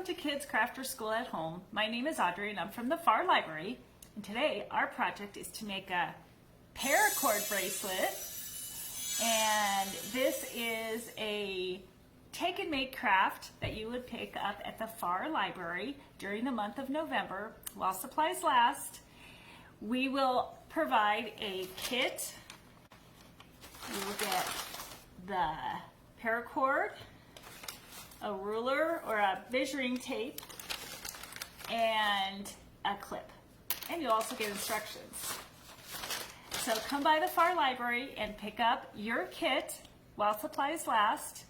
to Kids Crafterschool at Home. My name is Audrey and I'm from the Farr Library. And today our project is to make a paracord bracelet. And this is a take and make craft that you would pick up at the Farr Library during the month of November while supplies last. We will provide a kit. You will get the paracord, a ruler or a measuring tape, and a clip. And you'll also get instructions. So come by the Farr Library and pick up your kit while supplies last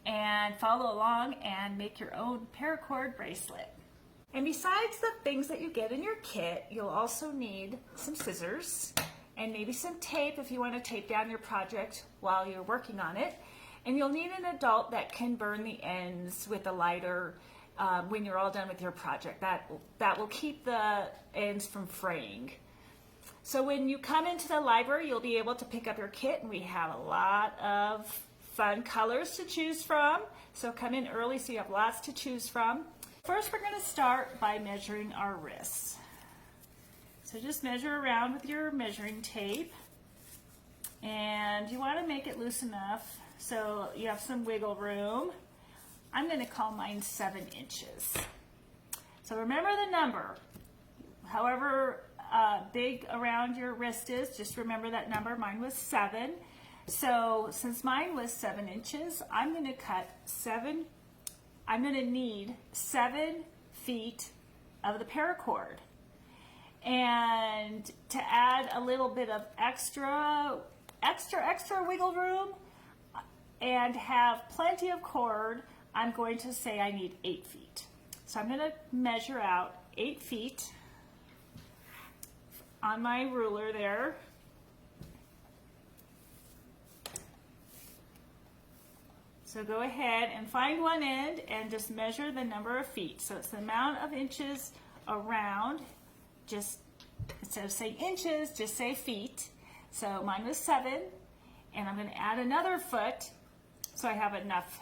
and follow along and make your own paracord bracelet. And besides the things that you get in your kit, you'll also need some scissors and maybe some tape if you want to tape down your project while you're working on it. And you'll need an adult that can burn the ends with a lighter when you're all done with your project. That will keep the ends from fraying. So when you come into the library, you'll be able to pick up your kit, and we have a lot of fun colors to choose from. So come in early so you have lots to choose from. First, we're going to start by measuring our wrists. So just measure around with your measuring tape, and you want to make it loose enough so you have some wiggle room. I'm going to call mine 7 inches. So remember the number. However big around your wrist is, just remember that number. Mine was 7. So since mine was 7 inches, I'm going to need 7 feet of the paracord. And to add a little bit of extra wiggle room and have plenty of cord, I'm going to say I need 8 feet. So I'm going to measure out 8 feet on my ruler there. So go ahead and find one end and just measure the number of feet. So it's the amount of inches around. Just instead of saying inches, just say feet. So mine was 7, and I'm going to add another foot so I have enough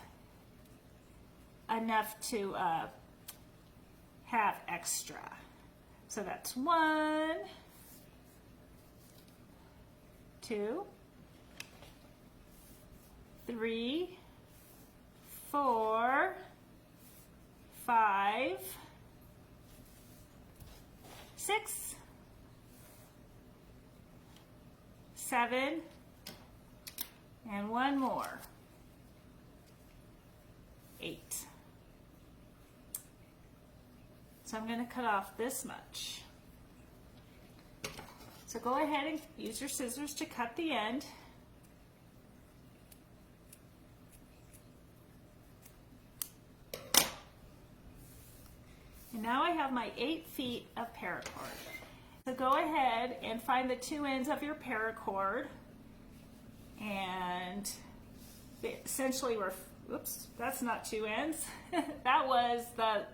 to have extra. So that's 1, 2, 3, 4, 5, 6, 7, and one more, 8. So I'm going to cut off this much. So go ahead and use your scissors to cut the end. And now I have my 8 feet of paracord. So go ahead and find the 2 ends of your paracord, and essentially we're, oops, that's not 2 ends. That was the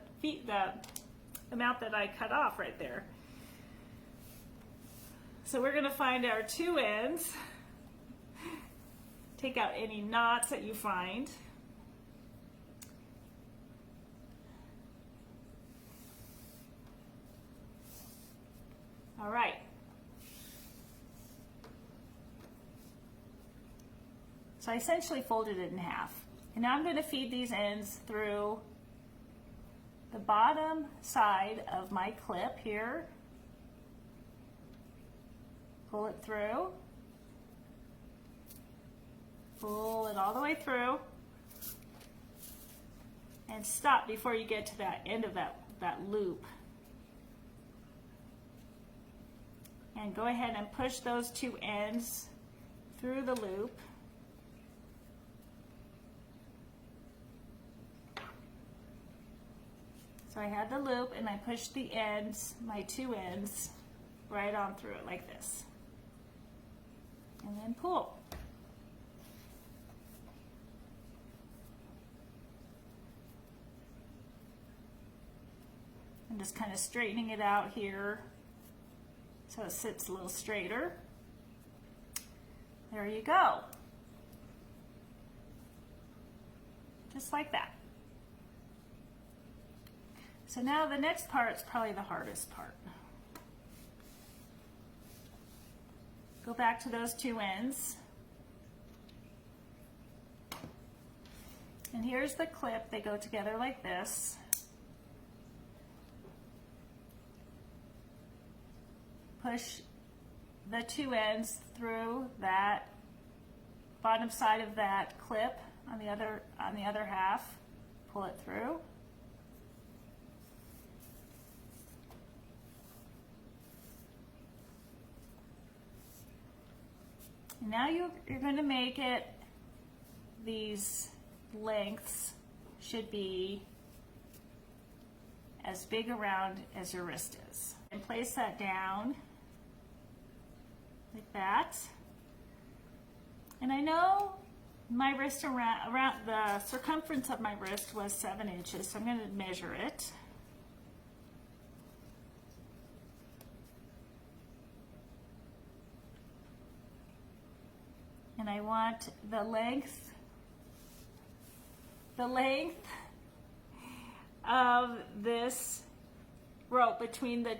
amount that I cut off right there. So we're going to find our 2 ends. Take out any knots that you find. All right. So I essentially folded it in half. And now I'm going to feed these ends through the bottom side of my clip here. Pull it through. Pull it all the way through. And stop before you get to that end of that loop. And go ahead and push those 2 ends through the loop. So I had the loop and I pushed the ends, my 2 ends, right on through it like this. And then pull. I'm just kind of straightening it out here so it sits a little straighter. There you go. Just like that. So now the next part is probably the hardest part. Go back to those two ends. And here's the clip. They go together like this. Push the two ends through that bottom side of that clip on the other half. Pull it through. And now you're going to make it, these lengths should be as big around as your wrist is. And place that down like that. And I know my wrist around the circumference of my wrist was 7 inches, so I'm going to measure it. And I want the length of this rope between the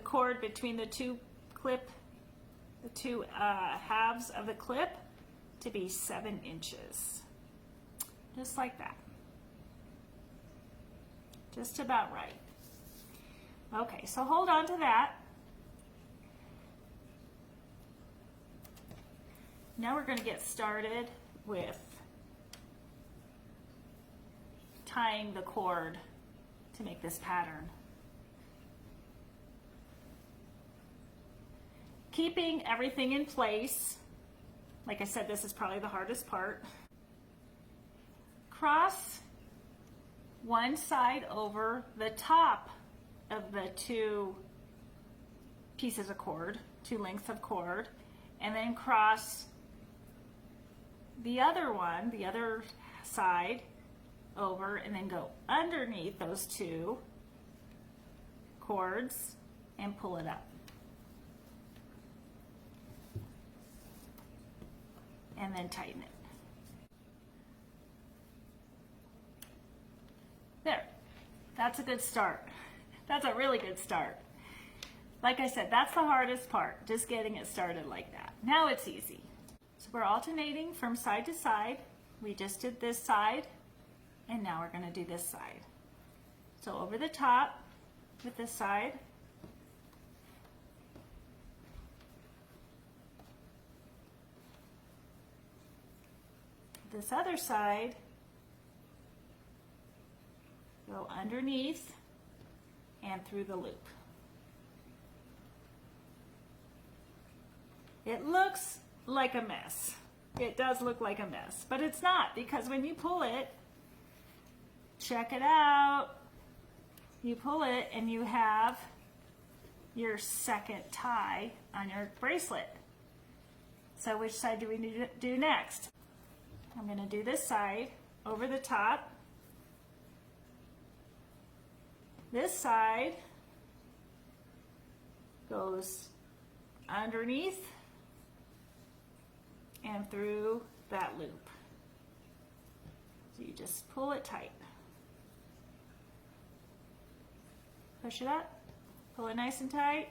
cord between the two halves of the clip to be 7 inches. Just like that. Just about right. Okay, so hold on to that. Now we're going to get started with tying the cord to make this pattern. Keeping everything in place. Like I said, this is probably the hardest part. Cross one side over the top of the two pieces of cord, two lengths of cord, and then cross the other one, the other side over, and then go underneath those two cords and pull it up. And then tighten it. There, that's a good start. That's a really good start. Like I said, that's the hardest part, just getting it started like that. Now it's easy. So we're alternating from side to side. We just did this side, and now we're going to do this side. So over the top with this side, this other side, go underneath and through the loop. It looks like a mess. It does look like a mess, but it's not, because when you pull it, check it out, you pull it and you have your second tie on your bracelet. So which side do we need to do next? I'm going to do this side over the top. This side goes underneath and through that loop. So you just pull it tight. Push it up, pull it nice and tight,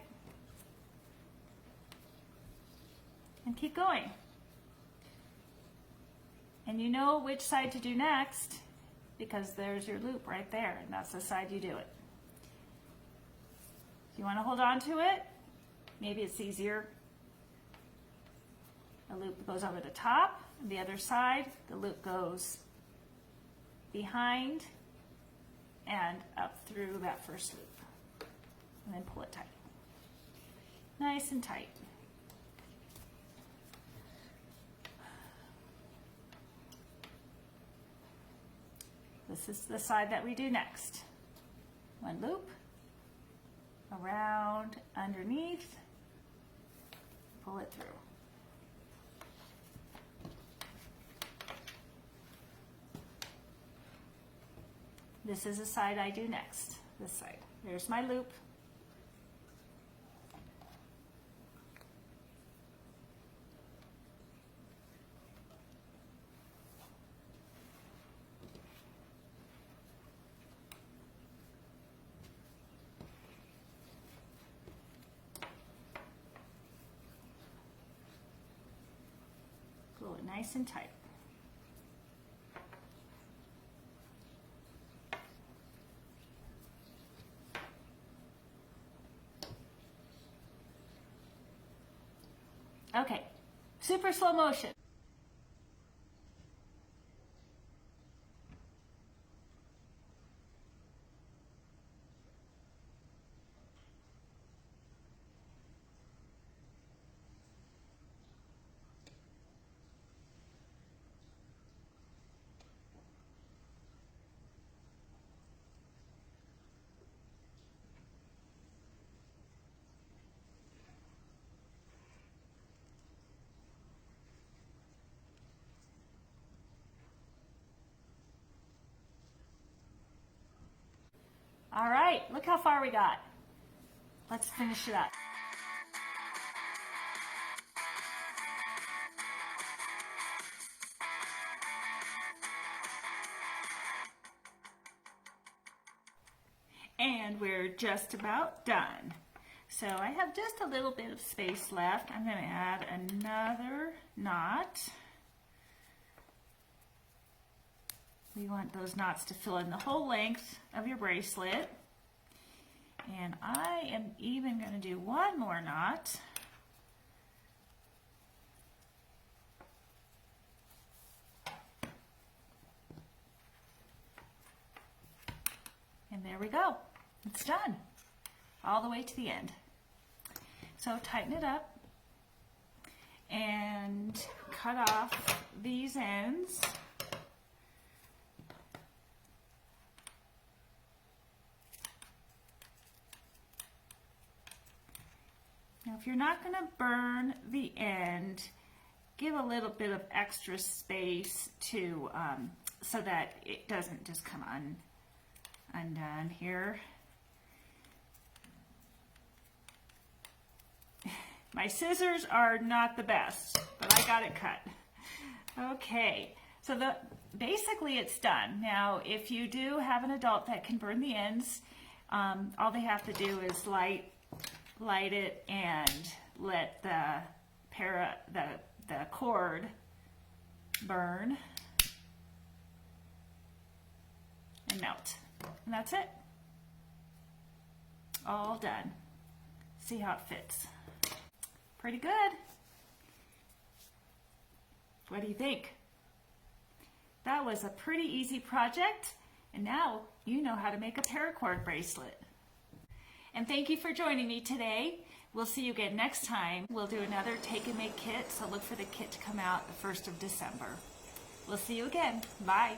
and keep going. And you know which side to do next because there's your loop right there, and that's the side you do it. If you want to hold on to it, maybe it's easier. The loop goes over the top, and the other side, the loop goes behind and up through that first loop. And then pull it tight. Nice and tight. This is the side that we do next. One loop, around, underneath, pull it through. This is the side I do next, this side. There's my loop. nice and tight. Okay, super slow motion. All right, look how far we got. Let's finish it up. And we're just about done. So I have just a little bit of space left. I'm going to add another knot. We want those knots to fill in the whole length of your bracelet. And I am even going to do one more knot. And there we go. It's done. All the way to the end. So tighten it up and cut off these ends. Now, if you're not going to burn the end, give a little bit of extra space to so that it doesn't just come undone here. My scissors are not the best, but I got it cut. Okay, so basically it's done. Now, if you do have an adult that can burn the ends, all they have to do is light it and let the cord burn and melt. And that's it. All done. See how it fits. Pretty good. What do you think? That was a pretty easy project, and now you know how to make a paracord bracelet. And thank you for joining me today. We'll see you again next time. We'll do another take and make kit, so look for the kit to come out the 1st of December. We'll see you again. Bye.